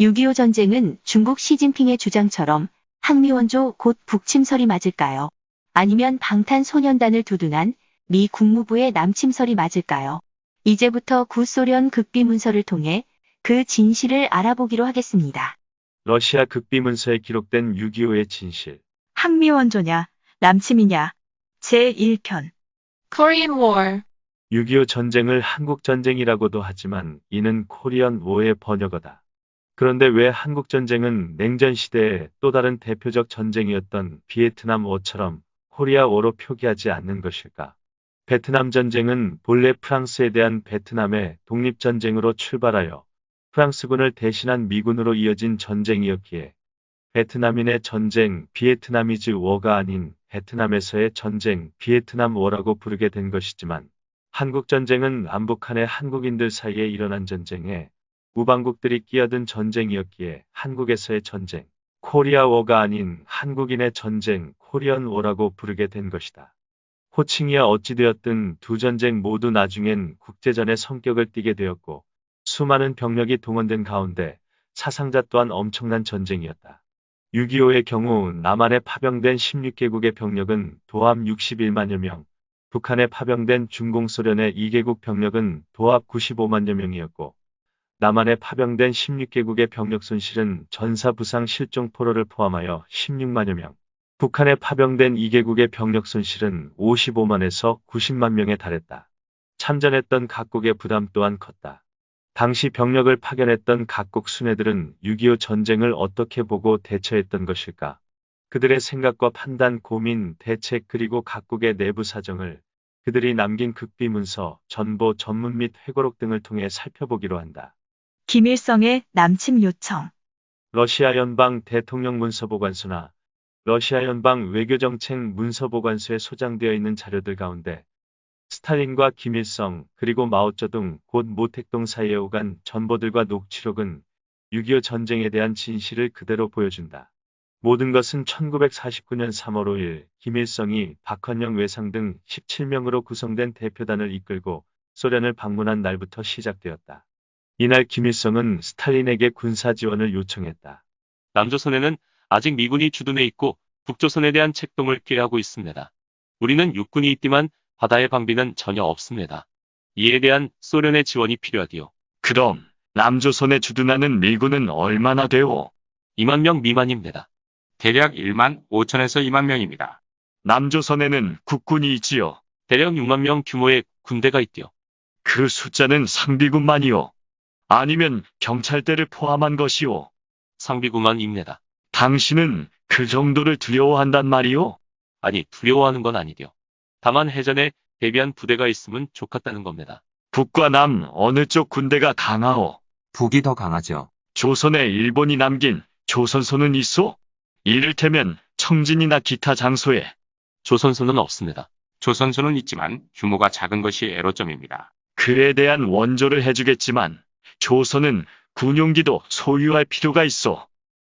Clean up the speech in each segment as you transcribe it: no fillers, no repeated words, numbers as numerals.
6.25 전쟁은 중국 시진핑의 주장처럼 항미원조 곧 북침설이 맞을까요? 아니면 방탄소년단을 두둔한 미 국무부의 남침설이 맞을까요? 이제부터 구소련 극비문서를 통해 그 진실을 알아보기로 하겠습니다. 러시아 극비문서에 기록된 6.25의 진실. 항미원조냐, 남침이냐. 제1편. Korean War. 6.25 전쟁을 한국전쟁이라고도 하지만 이는 코리안 워의 번역어다. 그런데 왜 한국전쟁은 냉전시대의 또 다른 대표적 전쟁이었던 비에트남 워처럼 코리아 워로 표기하지 않는 것일까? 베트남 전쟁은 본래 프랑스에 대한 베트남의 독립전쟁으로 출발하여 프랑스군을 대신한 미군으로 이어진 전쟁이었기에 베트남인의 전쟁 비에트나미즈 워가 아닌 베트남에서의 전쟁 비에트남 워라고 부르게 된 것이지만 한국전쟁은 남북한의 한국인들 사이에 일어난 전쟁에 우방국들이 끼어든 전쟁이었기에 한국에서의 전쟁 코리아 워가 아닌 한국인의 전쟁 코리안 워라고 부르게 된 것이다. 호칭이야 어찌되었든 두 전쟁 모두 나중엔 국제전의 성격을 띠게 되었고 수많은 병력이 동원된 가운데 사상자 또한 엄청난 전쟁이었다. 6.25의 경우 남한에 파병된 16개국의 병력은 도합 61만여 명, 북한에 파병된 중공소련의 2개국 병력은 도합 95만여 명이었고 남한에 파병된 16개국의 병력 손실은 전사 부상 실종 포로를 포함하여 16만여 명, 북한에 파병된 2개국의 병력 손실은 55만에서 90만 명에 달했다. 참전했던 각국의 부담 또한 컸다. 당시 병력을 파견했던 각국 수뇌들은 6.25 전쟁을 어떻게 보고 대처했던 것일까? 그들의 생각과 판단, 고민, 대책 그리고 각국의 내부 사정을 그들이 남긴 극비문서, 전보, 전문 및 회고록 등을 통해 살펴보기로 한다. 김일성의 남침 요청. 러시아 연방 대통령 문서보관소나 러시아 연방 외교정책 문서보관소에 소장되어 있는 자료들 가운데 스탈린과 김일성 그리고 마오쩌둥 곧 모택동 사이에 오간 전보들과 녹취록은 6.25 전쟁에 대한 진실을 그대로 보여준다. 모든 것은 1949년 3월 5일 김일성이 박헌영 외상 등 17명으로 구성된 대표단을 이끌고 소련을 방문한 날부터 시작되었다. 이날 김일성은 스탈린에게 군사 지원을 요청했다. 남조선에는 아직 미군이 주둔해 있고 북조선에 대한 책동을 꾀하고 있습니다. 우리는 육군이 있지만 바다의 방비는 전혀 없습니다. 이에 대한 소련의 지원이 필요하디요. 그럼 남조선에 주둔하는 미군은 얼마나 되오? 2만 명 미만입니다. 대략 1만 5천에서 2만 명입니다. 남조선에는 국군이 있지요. 대략 6만 명 규모의 군대가 있디요. 그 숫자는 상비군만이오. 아니면 경찰대를 포함한 것이오. 상비군만입니다. 당신은 그 정도를 두려워한단 말이오? 아니, 두려워하는 건 아니디요. 다만 해전에 대비한 부대가 있으면 좋겠다는 겁니다. 북과 남 어느 쪽 군대가 강하오? 북이 더 강하죠. 조선에 일본이 남긴 조선소는 있소? 이를테면 청진이나 기타 장소에. 조선소는 없습니다. 조선소는 있지만 규모가 작은 것이 애로점입니다. 그에 대한 원조를 해주겠지만 조선은 군용기도 소유할 필요가 있어.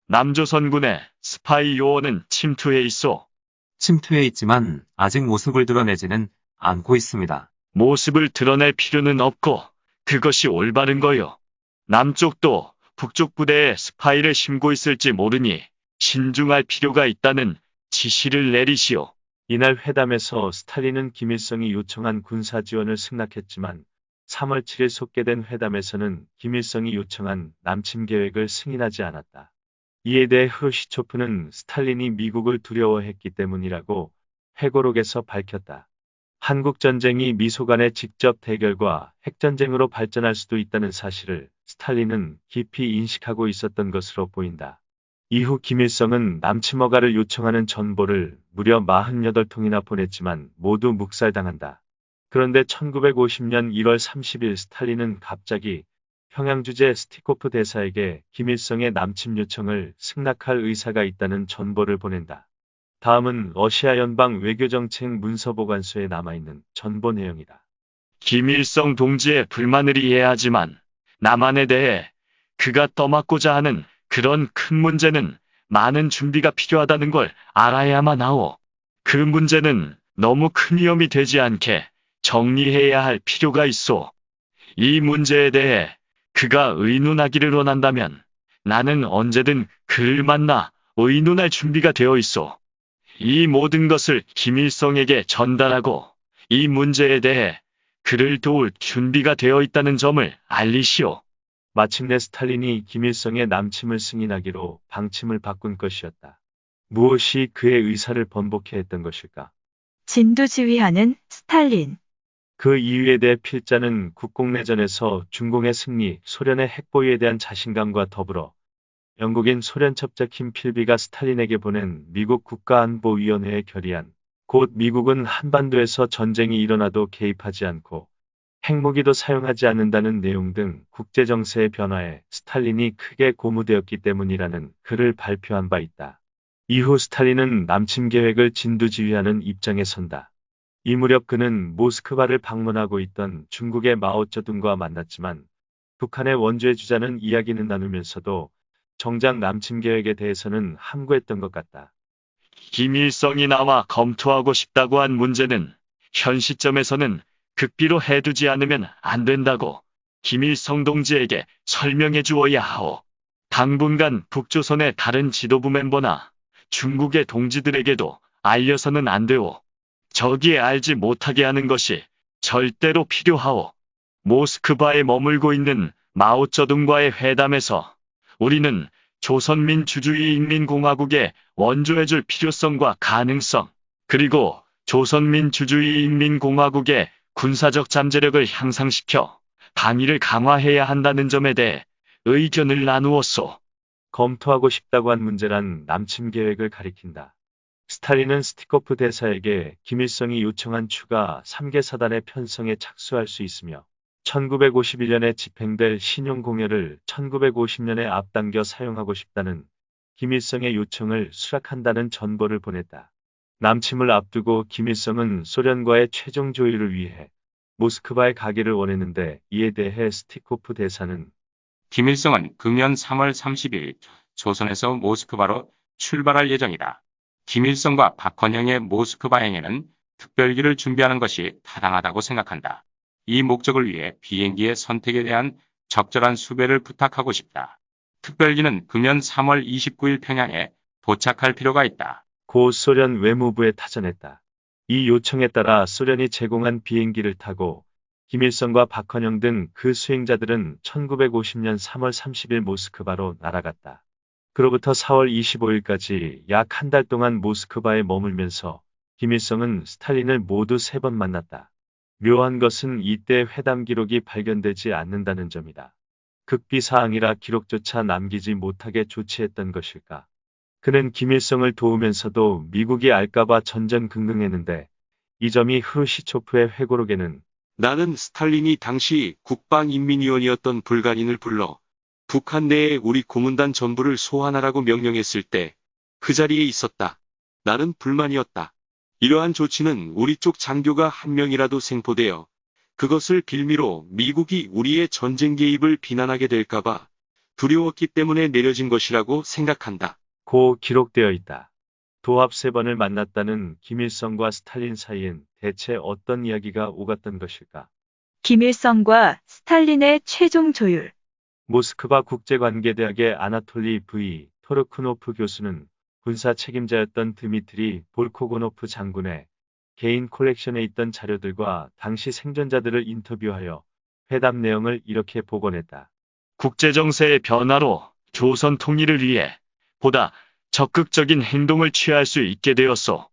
남조선군의 스파이 요원은 침투해 있어. 침투해 있지만 아직 모습을 드러내지는 않고 있습니다. 모습을 드러낼 필요는 없고 그것이 올바른 거요. 남쪽도 북쪽 부대에 스파이를 심고 있을지 모르니 신중할 필요가 있다는 지시를 내리시오. 이날 회담에서 스탈린은 김일성이 요청한 군사 지원을 승낙했지만 3월 7일 속개된 회담에서는 김일성이 요청한 남침 계획을 승인하지 않았다. 이에 대해 흐르시초프는 스탈린이 미국을 두려워했기 때문이라고 회고록에서 밝혔다. 한국전쟁이 미소 간의 직접 대결과 핵전쟁으로 발전할 수도 있다는 사실을 스탈린은 깊이 인식하고 있었던 것으로 보인다. 이후 김일성은 남침 허가를 요청하는 전보를 무려 48통이나 보냈지만 모두 묵살당한다. 그런데 1950년 1월 30일 스탈린은 갑자기 평양 주재 스티코프 대사에게 김일성의 남침 요청을 승낙할 의사가 있다는 전보를 보낸다. 다음은 러시아 연방 외교정책 문서보관소에 남아있는 전보 내용이다. 김일성 동지의 불만을 이해하지만 남한에 대해 그가 떠맡고자 하는 그런 큰 문제는 많은 준비가 필요하다는 걸 알아야만 하오. 그 문제는 너무 큰 위험이 되지 않게 정리해야 할 필요가 있어. 이 문제에 대해 그가 의논하기를 원한다면 나는 언제든 그를 만나 의논할 준비가 되어 있어. 이 모든 것을 김일성에게 전달하고 이 문제에 대해 그를 도울 준비가 되어 있다는 점을 알리시오. 마침내 스탈린이 김일성의 남침을 승인하기로 방침을 바꾼 것이었다. 무엇이 그의 의사를 번복해 했던 것일까? 진두지휘하는 스탈린. 그 이유에 대해 필자는 국공내전에서 중공의 승리, 소련의 핵보유에 대한 자신감과 더불어 영국인 소련 첩자 킴 필비가 스탈린에게 보낸 미국 국가안보위원회에 결의안, 곧 미국은 한반도에서 전쟁이 일어나도 개입하지 않고 핵무기도 사용하지 않는다는 내용 등 국제정세의 변화에 스탈린이 크게 고무되었기 때문이라는 글을 발표한 바 있다. 이후 스탈린은 남침 계획을 진두지휘하는 입장에 선다. 이 무렵 그는 모스크바를 방문하고 있던 중국의 마오쩌둥과 만났지만 북한의 원조의 주자는 이야기는 나누면서도 정작 남침 계획에 대해서는 함구했던 것 같다. 김일성이 나와 검토하고 싶다고 한 문제는 현 시점에서는 극비로 해두지 않으면 안 된다고 김일성 동지에게 설명해 주어야 하오. 당분간 북조선의 다른 지도부 멤버나 중국의 동지들에게도 알려서는 안 되오. 저기에 알지 못하게 하는 것이 절대로 필요하오. 모스크바에 머물고 있는 마오쩌둥과의 회담에서 우리는 조선민주주의인민공화국에 원조해줄 필요성과 가능성, 그리고 조선민주주의인민공화국의 군사적 잠재력을 향상시켜 방위를 강화해야 한다는 점에 대해 의견을 나누었소. 검토하고 싶다고 한 문제란 남침 계획을 가리킨다. 스탈린은 스티코프 대사에게 김일성이 요청한 추가 3개 사단의 편성에 착수할 수 있으며 1951년에 집행될 신용공여를 1950년에 앞당겨 사용하고 싶다는 김일성의 요청을 수락한다는 전보를 보냈다. 남침을 앞두고 김일성은 소련과의 최종 조율을 위해 모스크바에 가기를 원했는데 이에 대해 스티코프 대사는 김일성은 금년 3월 30일 조선에서 모스크바로 출발할 예정이다. 김일성과 박헌영의 모스크바행에는 특별기를 준비하는 것이 타당하다고 생각한다. 이 목적을 위해 비행기의 선택에 대한 적절한 수배를 부탁하고 싶다. 특별기는 금년 3월 29일 평양에 도착할 필요가 있다. 고 소련 외무부에 타전했다. 이 요청에 따라 소련이 제공한 비행기를 타고 김일성과 박헌영 등 그 수행자들은 1950년 3월 30일 모스크바로 날아갔다. 그로부터 4월 25일까지 약 한 달 동안 모스크바에 머물면서 김일성은 스탈린을 모두 3번 만났다. 묘한 것은 이때 회담 기록이 발견되지 않는다는 점이다. 극비사항이라 기록조차 남기지 못하게 조치했던 것일까? 그는 김일성을 도우면서도 미국이 알까봐 전전긍긍했는데 이 점이 후르시초프의 회고록에는 나는 스탈린이 당시 국방인민위원이었던 불가린을 불러 북한 내에 우리 고문단 전부를 소환하라고 명령했을 때 그 자리에 있었다. 나는 불만이었다. 이러한 조치는 우리 쪽 장교가 한 명이라도 생포되어 그것을 빌미로 미국이 우리의 전쟁 개입을 비난하게 될까봐 두려웠기 때문에 내려진 것이라고 생각한다. 고 기록되어 있다. 도합 3번을 만났다는 김일성과 스탈린 사이엔 대체 어떤 이야기가 오갔던 것일까? 김일성과 스탈린의 최종 조율. 모스크바 국제관계대학의 아나톨리 V. 토르크노프 교수는 군사 책임자였던 드미트리 볼코고노프 장군의 개인 콜렉션에 있던 자료들과 당시 생존자들을 인터뷰하여 회담 내용을 이렇게 복원했다. 국제정세의 변화로 조선 통일을 위해 보다 적극적인 행동을 취할 수 있게 되었소.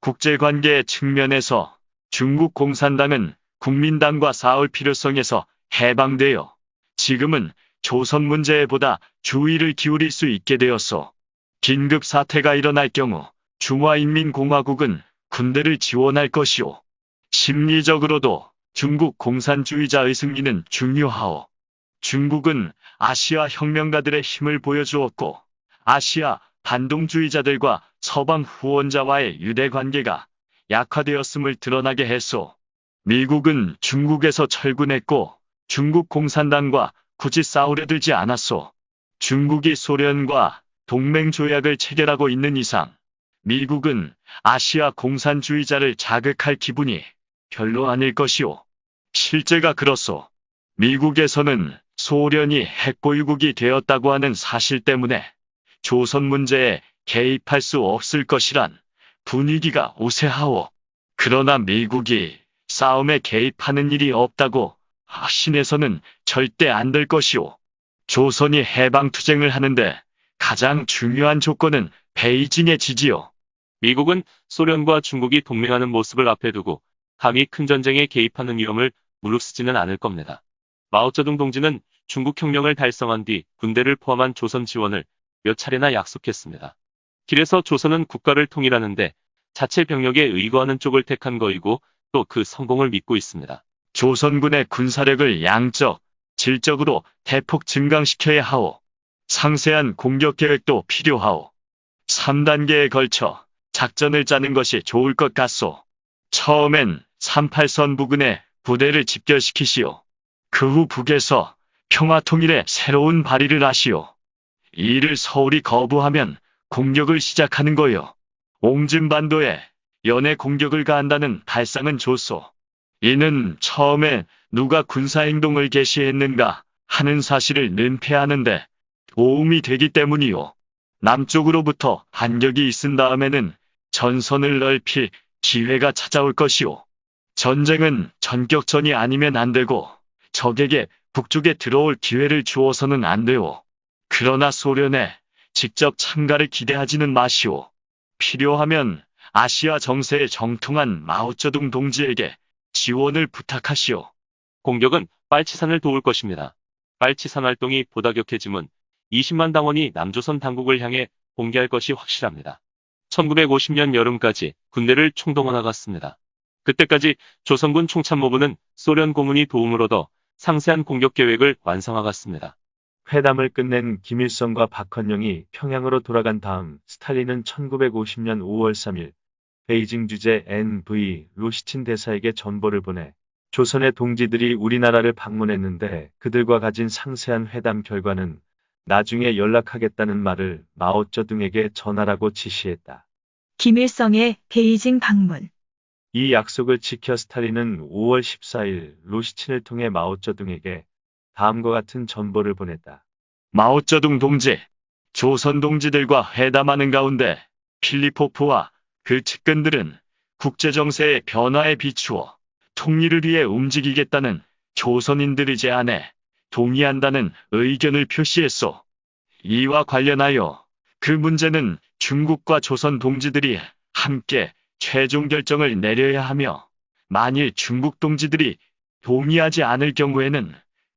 국제관계 측면에서 중국 공산당은 국민당과 싸울 필요성에서 해방되어 지금은 조선 문제에 보다 주의를 기울일 수 있게 되었소. 긴급 사태가 일어날 경우 중화인민공화국은 군대를 지원할 것이오. 심리적으로도 중국 공산주의자의 승리는 중요하오. 중국은 아시아 혁명가들의 힘을 보여주었고 아시아 반동주의자들과 서방 후원자와의 유대 관계가 약화되었음을 드러나게 했소. 미국은 중국에서 철군했고 중국 공산당과 굳이 싸우려 들지 않았소. 중국이 소련과 동맹 조약을 체결하고 있는 이상 미국은 아시아 공산주의자를 자극할 기분이 별로 아닐 것이오. 실제가 그렇소. 미국에서는 소련이 핵보유국이 되었다고 하는 사실 때문에 조선 문제에 개입할 수 없을 것이란 분위기가 우세하오. 그러나 미국이 싸움에 개입하는 일이 없다고 확신해서는 절대 안 될 것이오. 조선이 해방투쟁을 하는데 가장 중요한 조건은 베이징의 지지요. 미국은 소련과 중국이 동맹하는 모습을 앞에 두고 감히 큰 전쟁에 개입하는 위험을 무릅쓰지는 않을 겁니다. 마오쩌둥 동지는 중국 혁명을 달성한 뒤 군대를 포함한 조선 지원을 몇 차례나 약속했습니다. 길에서 조선은 국가를 통일하는데 자체 병력에 의거하는 쪽을 택한 거이고 또 그 성공을 믿고 있습니다. 조선군의 군사력을 양적, 질적으로 대폭 증강시켜야 하오. 상세한 공격 계획도 필요하오. 3단계에 걸쳐 작전을 짜는 것이 좋을 것 같소. 처음엔 38선 부근에 부대를 집결시키시오. 그 후 북에서 평화통일의 새로운 발의를 하시오. 이를 서울이 거부하면 공격을 시작하는 거요. 옹진반도에 연해 공격을 가한다는 발상은 좋소. 이는 처음에 누가 군사행동을 개시했는가 하는 사실을 은폐하는데 도움이 되기 때문이요. 남쪽으로부터 반격이 있은 다음에는 전선을 넓힐 기회가 찾아올 것이오. 전쟁은 전격전이 아니면 안 되고 적에게 북쪽에 들어올 기회를 주어서는 안 되오. 그러나 소련에 직접 참가를 기대하지는 마시오. 필요하면 아시아 정세에 정통한 마오쩌둥 동지에게 지원을 부탁하시오. 공격은 빨치산을 도울 것입니다. 빨치산 활동이 보다 격해지면 20만 당원이 남조선 당국을 향해 봉기할 것이 확실합니다. 1950년 여름까지 군대를 총동원하갔습니다. 그때까지 조선군 총참모부는 소련 고문이 도움을 얻어 상세한 공격 계획을 완성하갔습니다. 회담을 끝낸 김일성과 박헌영이 평양으로 돌아간 다음 스탈린은 1950년 5월 3일 베이징 주재 N.V. 로시친 대사에게 전보를 보내 조선의 동지들이 우리나라를 방문했는데 그들과 가진 상세한 회담 결과는 나중에 연락하겠다는 말을 마오쩌둥에게 전하라고 지시했다. 김일성의 베이징 방문. 이 약속을 지켜 스탈린은 5월 14일 로시친을 통해 마오쩌둥에게 다음과 같은 전보를 보냈다. 마오쩌둥 동지, 조선 동지들과 회담하는 가운데 필리포프와 그 측근들은 국제정세의 변화에 비추어 통일을 위해 움직이겠다는 조선인들의 제안에 동의한다는 의견을 표시했소. 이와 관련하여 그 문제는 중국과 조선 동지들이 함께 최종 결정을 내려야 하며 만일 중국 동지들이 동의하지 않을 경우에는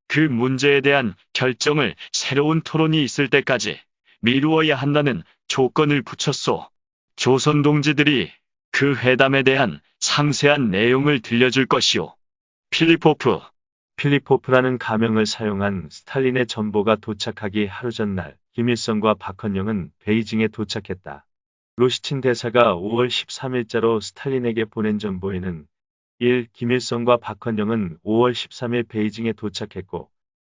그 문제에 대한 결정을 새로운 토론이 있을 때까지 미루어야 한다는 조건을 붙였소. 조선 동지들이 그 회담에 대한 상세한 내용을 들려줄 것이오. 필리포프. 필리포프라는 가명을 사용한 스탈린의 전보가 도착하기 하루 전날 김일성과 박헌영은 베이징에 도착했다. 로시친 대사가 5월 13일자로 스탈린에게 보낸 전보에는 1. 김일성과 박헌영은 5월 13일 베이징에 도착했고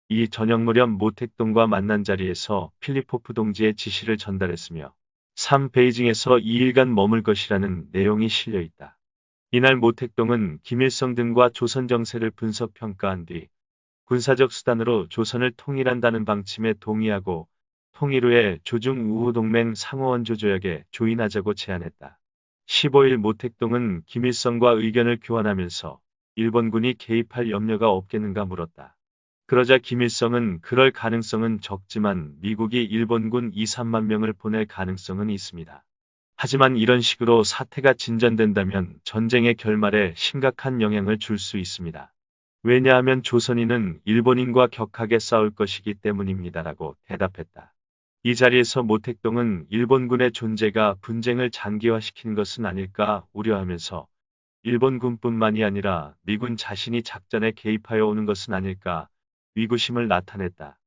2. 저녁 무렵 모택동과 만난 자리에서 필리포프 동지의 지시를 전달했으며 3. 베이징에서 2일간 머물 것이라는 내용이 실려 있다. 이날 모택동은 김일성 등과 조선 정세를 분석 평가한 뒤 군사적 수단으로 조선을 통일한다는 방침에 동의하고 통일 후에 조중 우호 동맹 상호원조 조약에 조인하자고 제안했다. 15일 모택동은 김일성과 의견을 교환하면서 일본군이 개입할 염려가 없겠는가 물었다. 그러자 김일성은 그럴 가능성은 적지만 미국이 일본군 2, 3만 명을 보낼 가능성은 있습니다. 하지만 이런 식으로 사태가 진전된다면 전쟁의 결말에 심각한 영향을 줄 수 있습니다. 왜냐하면 조선인은 일본인과 격하게 싸울 것이기 때문입니다라고 대답했다. 이 자리에서 모택동은 일본군의 존재가 분쟁을 장기화시킨 것은 아닐까 우려하면서 일본군뿐만이 아니라 미군 자신이 작전에 개입하여 오는 것은 아닐까 위구심을 나타냈다.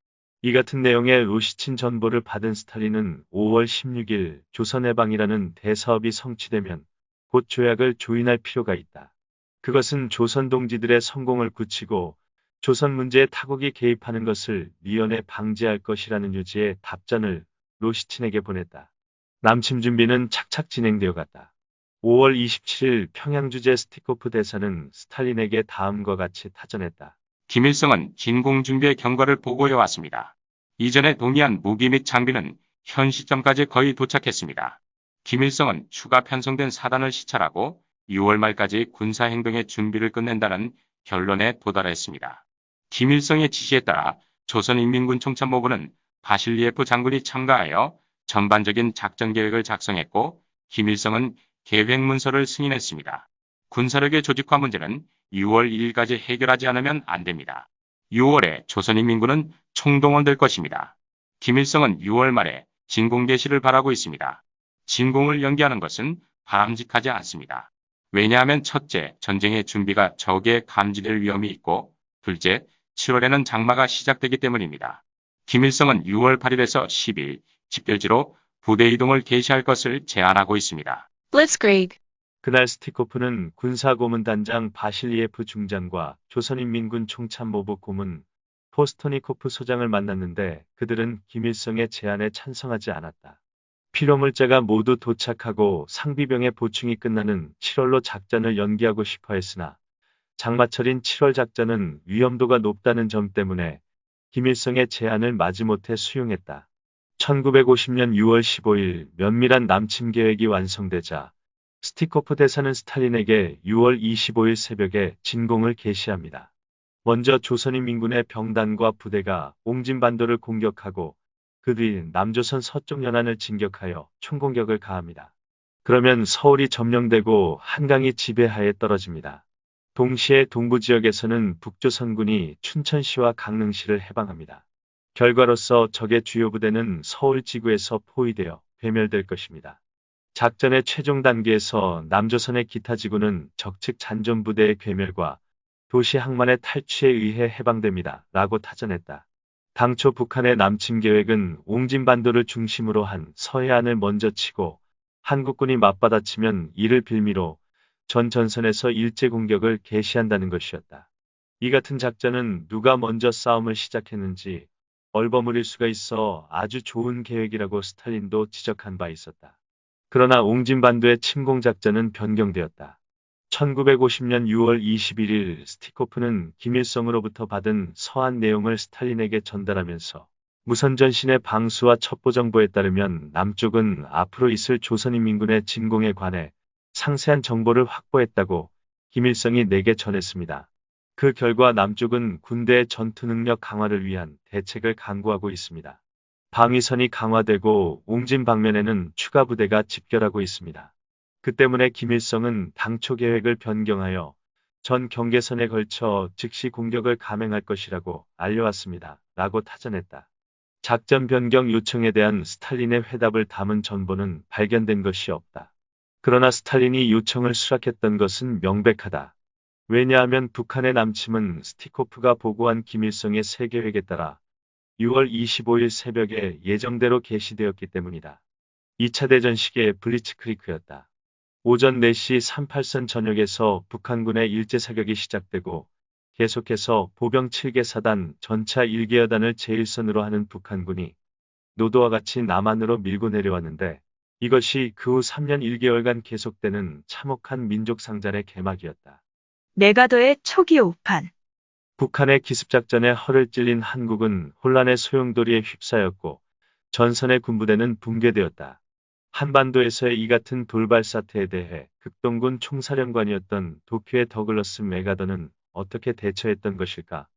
이 같은 내용의 로시친 전보를 받은 스탈린은 5월 16일 조선해방이라는 대사업이 성취되면 곧 조약을 조인할 필요가 있다. 그것은 조선 동지들의 성공을 굳히고 조선 문제에 타국이 개입하는 것을 미연에 방지할 것이라는 유지의 답장을 로시친에게 보냈다. 남침 준비는 착착 진행되어 갔다. 5월 27일 평양 주재 스티코프 대사는 스탈린에게 다음과 같이 타전했다. 김일성은 진공 준비의 경과를 보고해 왔습니다. 이전에 동의한 무기 및 장비는 현 시점까지 거의 도착했습니다. 김일성은 추가 편성된 사단을 시찰하고 6월 말까지 군사행동의 준비를 끝낸다는 결론에 도달했습니다. 김일성의 지시에 따라 조선인민군 총참모부는 바실리에프 장군이 참가하여 전반적인 작전 계획을 작성했고 김일성은 계획 문서를 승인했습니다. 군사력의 조직화 문제는 6월 1일까지 해결하지 않으면 안 됩니다. 6월에 조선인민군은 총동원될 것입니다. 김일성은 6월 말에 진공 개시를 바라고 있습니다. 진공을 연기하는 것은 바람직하지 않습니다. 왜냐하면 첫째, 전쟁의 준비가 적에 감지될 위험이 있고 둘째, 7월에는 장마가 시작되기 때문입니다. 김일성은 6월 8일에서 10일 집결지로 부대 이동을 개시할 것을 제안하고 있습니다. Blitzkrieg. 그날 스티코프는 군사고문단장 바실리에프 중장과 조선인민군 총참모부 고문 포스토니코프 소장을 만났는데 그들은 김일성의 제안에 찬성하지 않았다. 필요물자가 모두 도착하고 상비병의 보충이 끝나는 7월로 작전을 연기하고 싶어 했으나 장마철인 7월 작전은 위험도가 높다는 점 때문에 김일성의 제안을 마지못해 수용했다. 1950년 6월 15일 면밀한 남침 계획이 완성되자 스티코프 대사는 스탈린에게 6월 25일 새벽에 진공을 개시합니다. 먼저 조선인민군의 병단과 부대가 옹진반도를 공격하고 그 뒤 남조선 서쪽 연안을 진격하여 총공격을 가합니다. 그러면 서울이 점령되고 한강이 지배하에 떨어집니다. 동시에 동부 지역에서는 북조선군이 춘천시와 강릉시를 해방합니다. 결과로서 적의 주요 부대는 서울 지구에서 포위되어 괴멸될 것입니다. 작전의 최종 단계에서 남조선의 기타 지구는 적측 잔존부대의 괴멸과 도시 항만의 탈취에 의해 해방됩니다. 라고 타전했다. 당초 북한의 남침 계획은 옹진반도를 중심으로 한 서해안을 먼저 치고 한국군이 맞받아치면 이를 빌미로 전 전선에서 일제 공격을 개시한다는 것이었다. 이 같은 작전은 누가 먼저 싸움을 시작했는지 얼버무릴 수가 있어 아주 좋은 계획이라고 스탈린도 지적한 바 있었다. 그러나 옹진반도의 침공작전은 변경되었다. 1950년 6월 21일 스티코프는 김일성으로부터 받은 서한 내용을 스탈린에게 전달하면서 무선전신의 방수와 첩보정보에 따르면 남쪽은 앞으로 있을 조선인민군의 진공에 관해 상세한 정보를 확보했다고 김일성이 내게 전했습니다. 그 결과 남쪽은 군대의 전투 능력 강화를 위한 대책을 강구하고 있습니다. 방위선이 강화되고 옹진 방면에는 추가 부대가 집결하고 있습니다. 그 때문에 김일성은 당초 계획을 변경하여 전 경계선에 걸쳐 즉시 공격을 감행할 것이라고 알려왔습니다. 라고 타전했다. 작전 변경 요청에 대한 스탈린의 회답을 담은 전보는 발견된 것이 없다. 그러나 스탈린이 요청을 수락했던 것은 명백하다. 왜냐하면 북한의 남침은 스티코프가 보고한 김일성의 새 계획에 따라 6월 25일 새벽에 예정대로 개시되었기 때문이다. 2차 대전 시기의 블리츠크리크였다. 오전 4시 38선 전역에서 북한군의 일제 사격이 시작되고 계속해서 보병 7개 사단, 전차 1개 여단을 제1선으로 하는 북한군이 노도와 같이 남한으로 밀고 내려왔는데 이것이 그 후 3년 1개월간 계속되는 참혹한 민족상잔의 개막이었다. 메가더의 초기 오판. 북한의 기습작전에 허를 찔린 한국은 혼란의 소용돌이에 휩싸였고 전선의 군부대는 붕괴되었다. 한반도에서의 이 같은 돌발 사태에 대해 극동군 총사령관이었던 도쿄의 더글러스 메가더는 어떻게 대처했던 것일까?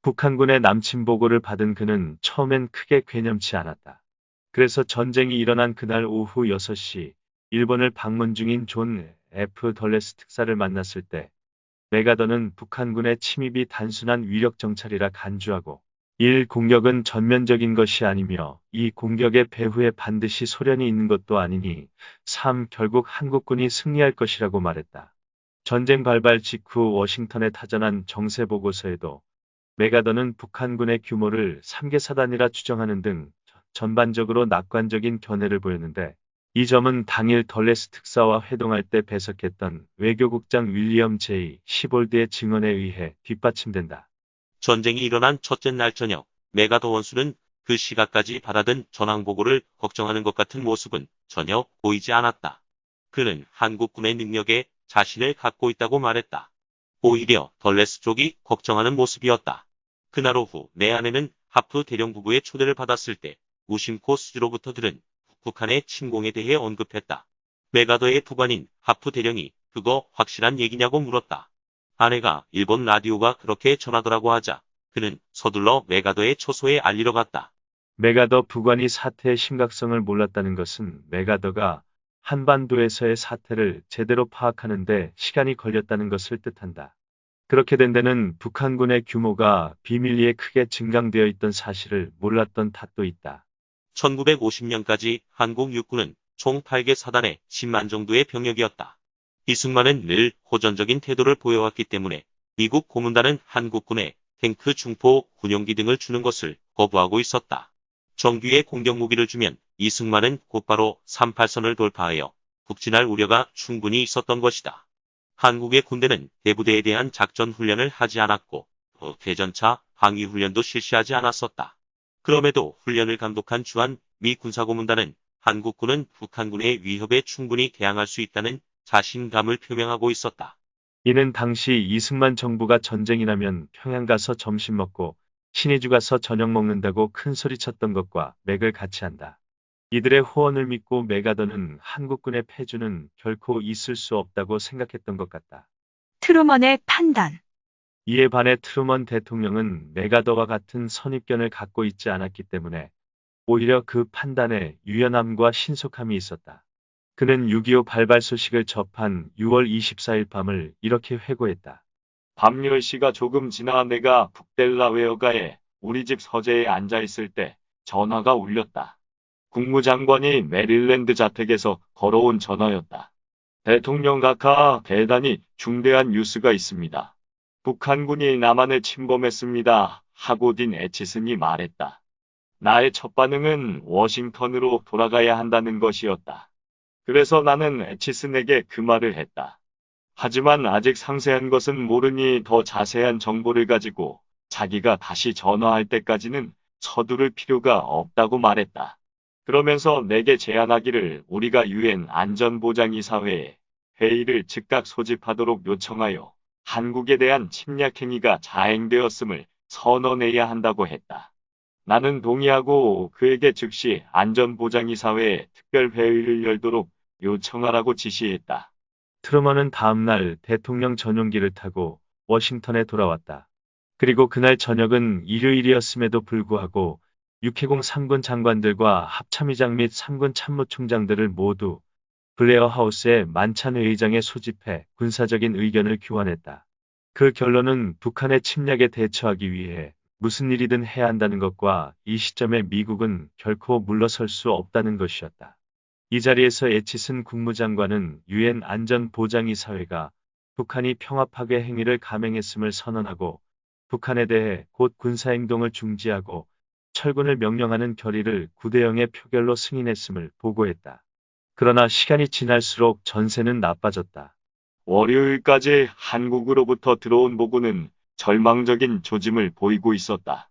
북한군의 남침 보고를 받은 그는 처음엔 크게 괴념치 않았다. 그래서 전쟁이 일어난 그날 오후 6시 일본을 방문 중인 존 F. 덜레스 특사를 만났을 때 메가더는 북한군의 침입이 단순한 위력 정찰이라 간주하고 1. 공격은 전면적인 것이 아니며 2. 공격의 배후에 반드시 소련이 있는 것도 아니니 3. 결국 한국군이 승리할 것이라고 말했다. 전쟁 발발 직후 워싱턴에 타전한 정세보고서에도 메가더는 북한군의 규모를 3개 사단이라 추정하는 등 전반적으로 낙관적인 견해를 보였는데 이 점은 당일 덜레스 특사와 회동할 때 배석했던 외교국장 윌리엄 J. 시볼드의 증언에 의해 뒷받침된다. 전쟁이 일어난 첫째 날 저녁, 메가더 원수는 그 시각까지 받아든 전황보고를 걱정하는 것 같은 모습은 전혀 보이지 않았다. 그는 한국군의 능력에 자신을 갖고 있다고 말했다. 오히려 덜레스 쪽이 걱정하는 모습이었다. 그날 오후 내 아내는 하프 대령 부부의 초대를 받았을 때 무심코 수지로부터 들은 북한의 침공에 대해 언급했다. 메가더의 부관인 하프 대령이 그거 확실한 얘기냐고 물었다. 아내가 일본 라디오가 그렇게 전하더라고 하자 그는 서둘러 메가더의 초소에 알리러 갔다. 메가더 부관이 사태의 심각성을 몰랐다는 것은 메가더가 한반도에서의 사태를 제대로 파악하는데 시간이 걸렸다는 것을 뜻한다. 그렇게 된 데는 북한군의 규모가 비밀리에 크게 증강되어 있던 사실을 몰랐던 탓도 있다. 1950년까지 한국 육군은 총 8개 사단에 10만 정도의 병력이었다. 이승만은 늘 호전적인 태도를 보여왔기 때문에 미국 고문단은 한국군에 탱크, 중포, 군용기 등을 주는 것을 거부하고 있었다. 정규의 공격 무기를 주면 이승만은 곧바로 38선을 돌파하여 북진할 우려가 충분히 있었던 것이다. 한국의 군대는 대부대에 대한 작전 훈련을 하지 않았고 대전차 방위 훈련도 실시하지 않았었다. 그럼에도 훈련을 감독한 주한 미 군사고문단은 한국군은 북한군의 위협에 충분히 대항할 수 있다는 자신감을 표명하고 있었다. 이는 당시 이승만 정부가 전쟁이 나면 평양 가서 점심 먹고 신의주 가서 저녁 먹는다고 큰 소리 쳤던 것과 맥을 같이 한다. 이들의 호언을 믿고 메가더는 한국군의 패주는 결코 있을 수 없다고 생각했던 것 같다. 트루먼의 판단. 이에 반해 트루먼 대통령은 메가더와 같은 선입견을 갖고 있지 않았기 때문에 오히려 그 판단에 유연함과 신속함이 있었다. 그는 6.25 발발 소식을 접한 6월 24일 밤을 이렇게 회고했다. 밤 10시가 조금 지나 내가 북델라웨어가에 우리 집 서재에 앉아있을 때 전화가 울렸다. 국무장관이 메릴랜드 자택에서 걸어온 전화였다. 대통령 각하, 대단히 중대한 뉴스가 있습니다. 북한군이 남한을 침범했습니다. 하고딘 애치슨이 말했다. 나의 첫 반응은 워싱턴으로 돌아가야 한다는 것이었다. 그래서 나는 애치슨에게 그 말을 했다. 하지만 아직 상세한 것은 모르니 더 자세한 정보를 가지고 자기가 다시 전화할 때까지는 서두를 필요가 없다고 말했다. 그러면서 내게 제안하기를 우리가 유엔 안전보장이사회에 회의를 즉각 소집하도록 요청하여 한국에 대한 침략 행위가 자행되었음을 선언해야 한다고 했다. 나는 동의하고 그에게 즉시 안전보장이사회에 특별회의를 열도록 요청하라고 지시했다. 트루먼은 다음날 대통령 전용기를 타고 워싱턴에 돌아왔다. 그리고 그날 저녁은 일요일이었음에도 불구하고 육해공 3군 장관들과 합참의장 및 3군 참모총장들을 모두 블레어 하우스의 만찬 회의장에 소집해 군사적인 의견을 교환했다. 그 결론은 북한의 침략에 대처하기 위해 무슨 일이든 해야 한다는 것과 이 시점에 미국은 결코 물러설 수 없다는 것이었다. 이 자리에서 애치슨 국무장관은 유엔 안전보장이사회가 북한이 평화파괴 행위를 감행했음을 선언하고 북한에 대해 곧 군사행동을 중지하고 철군을 명령하는 결의를 9대0의 표결로 승인했음을 보고했다. 그러나 시간이 지날수록 전세는 나빠졌다. 월요일까지 한국으로부터 들어온 보고는 절망적인 조짐을 보이고 있었다.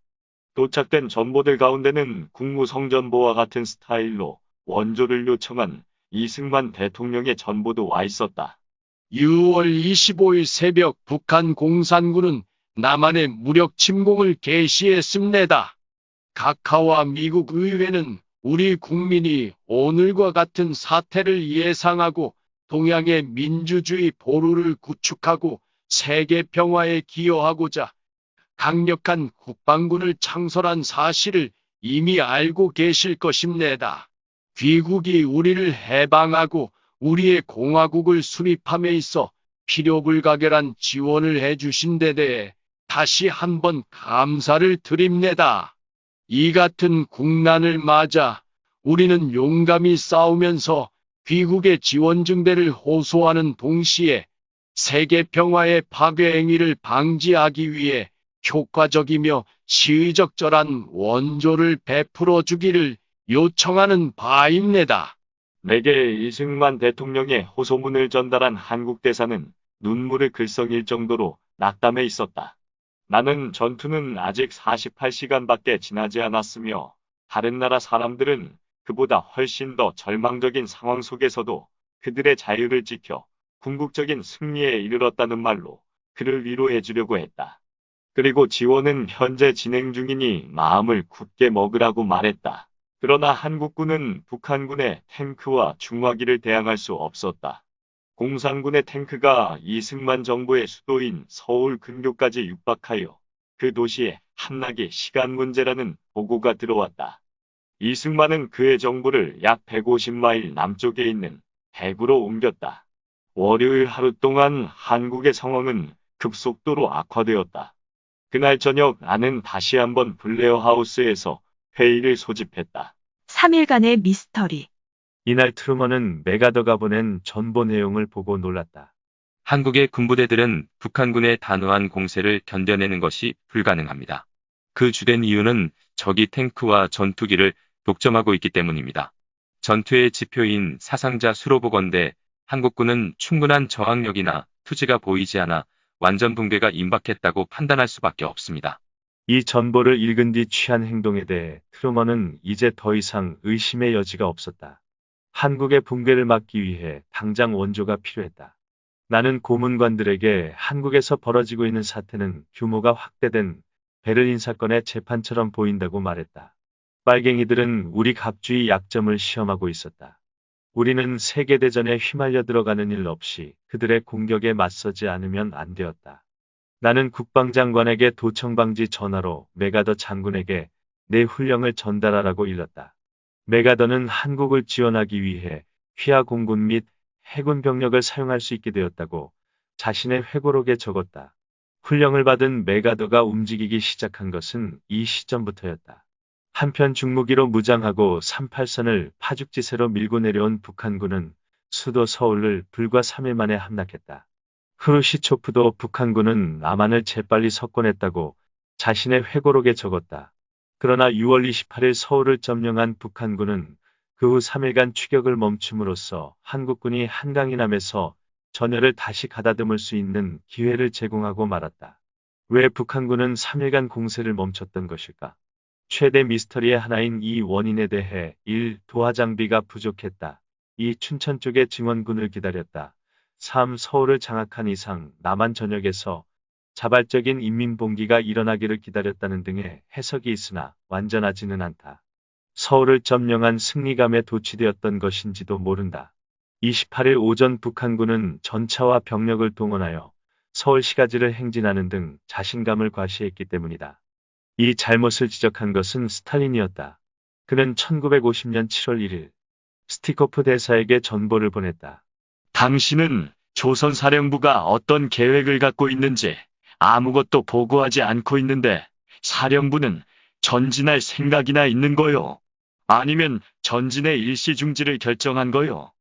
도착된 전보들 가운데는 국무성전보와 같은 스타일로 원조를 요청한 이승만 대통령의 전보도 와 있었다. 6월 25일 새벽 북한 공산군은 남한의 무력 침공을 개시했습니다. 각하와 미국 의회는 우리 국민이 오늘과 같은 사태를 예상하고 동양의 민주주의 보루를 구축하고 세계 평화에 기여하고자 강력한 국방군을 창설한 사실을 이미 알고 계실 것입니다. 귀국이 우리를 해방하고 우리의 공화국을 수립함에 있어 필요불가결한 지원을 해주신 데 대해 다시 한번 감사를 드립니다. 이 같은 국난을 맞아 우리는 용감히 싸우면서 귀국의 지원 증대를 호소하는 동시에 세계 평화의 파괴 행위를 방지하기 위해 효과적이며 시의적절한 원조를 베풀어 주기를 요청하는 바입니다. 내게 이승만 대통령의 호소문을 전달한 한국 대사는 눈물을 글썽일 정도로 낙담해 있었다. 나는 전투는 아직 48시간밖에 지나지 않았으며 다른 나라 사람들은 그보다 훨씬 더 절망적인 상황 속에서도 그들의 자유를 지켜 궁극적인 승리에 이르렀다는 말로 그를 위로해 주려고 했다. 그리고 지원은 현재 진행 중이니 마음을 굳게 먹으라고 말했다. 그러나 한국군은 북한군의 탱크와 중화기를 대항할 수 없었다. 공산군의 탱크가 이승만 정부의 수도인 서울 근교까지 육박하여 그 도시에 함락이 시간 문제라는 보고가 들어왔다. 이승만은 그의 정부를 약 150마일 남쪽에 있는 대구로 옮겼다. 월요일 하루 동안 한국의 상황은 급속도로 악화되었다. 그날 저녁 나는 다시 한번 블레어 하우스에서 회의를 소집했다. 3일간의 미스터리. 이날 트루먼은 메가더가 보낸 전보 내용을 보고 놀랐다. 한국의 군부대들은 북한군의 단호한 공세를 견뎌내는 것이 불가능합니다. 그 주된 이유는 적이 탱크와 전투기를 독점하고 있기 때문입니다. 전투의 지표인 사상자 수로 보건대 한국군은 충분한 저항력이나 투지가 보이지 않아 완전 붕괴가 임박했다고 판단할 수밖에 없습니다. 이 전보를 읽은 뒤 취한 행동에 대해 트루먼은 이제 더 이상 의심의 여지가 없었다. 한국의 붕괴를 막기 위해 당장 원조가 필요했다. 나는 고문관들에게 한국에서 벌어지고 있는 사태는 규모가 확대된 베를린 사건의 재판처럼 보인다고 말했다. 빨갱이들은 우리 갑주의 약점을 시험하고 있었다. 우리는 세계대전에 휘말려 들어가는 일 없이 그들의 공격에 맞서지 않으면 안 되었다. 나는 국방장관에게 도청방지 전화로 메가더 장군에게 내 훈령을 전달하라고 일렀다. 메가더는 한국을 지원하기 위해 휘하 공군 및 해군 병력을 사용할 수 있게 되었다고 자신의 회고록에 적었다. 훈령을 받은 메가더가 움직이기 시작한 것은 이 시점부터였다. 한편 중무기로 무장하고 38선을 파죽지세로 밀고 내려온 북한군은 수도 서울을 불과 3일 만에 함락했다. 크루시초프도 북한군은 남한을 재빨리 석권했다고 자신의 회고록에 적었다. 그러나 6월 28일 서울을 점령한 북한군은 그 후 3일간 추격을 멈춤으로써 한국군이 한강이남에서 전열을 다시 가다듬을 수 있는 기회를 제공하고 말았다. 왜 북한군은 3일간 공세를 멈췄던 것일까? 최대 미스터리의 하나인 이 원인에 대해 1. 도하 장비가 부족했다. 2. 춘천 쪽의 증원군을 기다렸다. 3. 서울을 장악한 이상 남한 전역에서 자발적인 인민봉기가 일어나기를 기다렸다는 등의 해석이 있으나 완전하지는 않다. 서울을 점령한 승리감에 도취되었던 것인지도 모른다. 28일 오전 북한군은 전차와 병력을 동원하여 서울 시가지를 행진하는 등 자신감을 과시했기 때문이다. 이 잘못을 지적한 것은 스탈린이었다. 그는 1950년 7월 1일 스티코프 대사에게 전보를 보냈다. 당신은 조선사령부가 어떤 계획을 갖고 있는지 아무것도 보고하지 않고 있는데 사령부는 전진할 생각이나 있는 거요? 아니면 전진의 일시중지를 결정한 거요?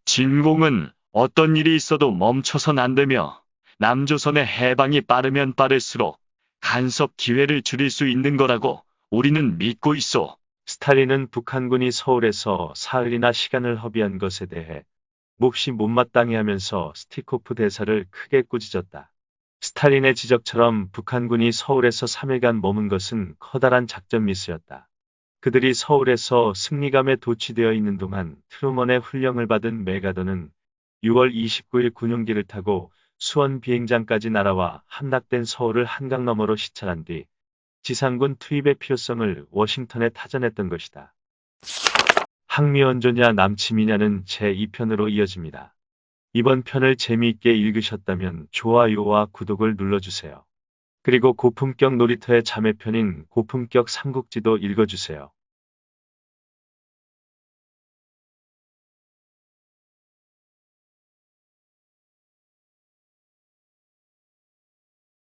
진공은 어떤 일이 있어도 멈춰선 안 되며 남조선의 해방이 빠르면 빠를수록 간섭 기회를 줄일 수 있는 거라고 우리는 믿고 있어. 스탈린은 북한군이 서울에서 사흘이나 시간을 허비한 것에 대해 몹시 못마땅해 하면서 스티코프 대사를 크게 꾸짖었다. 스탈린의 지적처럼 북한군이 서울에서 3일간 머문 것은 커다란 작전 미스였다. 그들이 서울에서 승리감에 도취되어 있는 동안 트루먼의 훈령을 받은 메가더는 6월 29일 군용기를 타고 수원 비행장까지 날아와 함락된 서울을 한강 너머로 시찰한 뒤 지상군 투입의 필요성을 워싱턴에 타전했던 것이다. 항미원조냐 남침이냐는 제2편으로 이어집니다. 이번 편을 재미있게 읽으셨다면 좋아요와 구독을 눌러주세요. 그리고 고품격 놀이터의 자매편인 고품격 삼국지도 읽어주세요.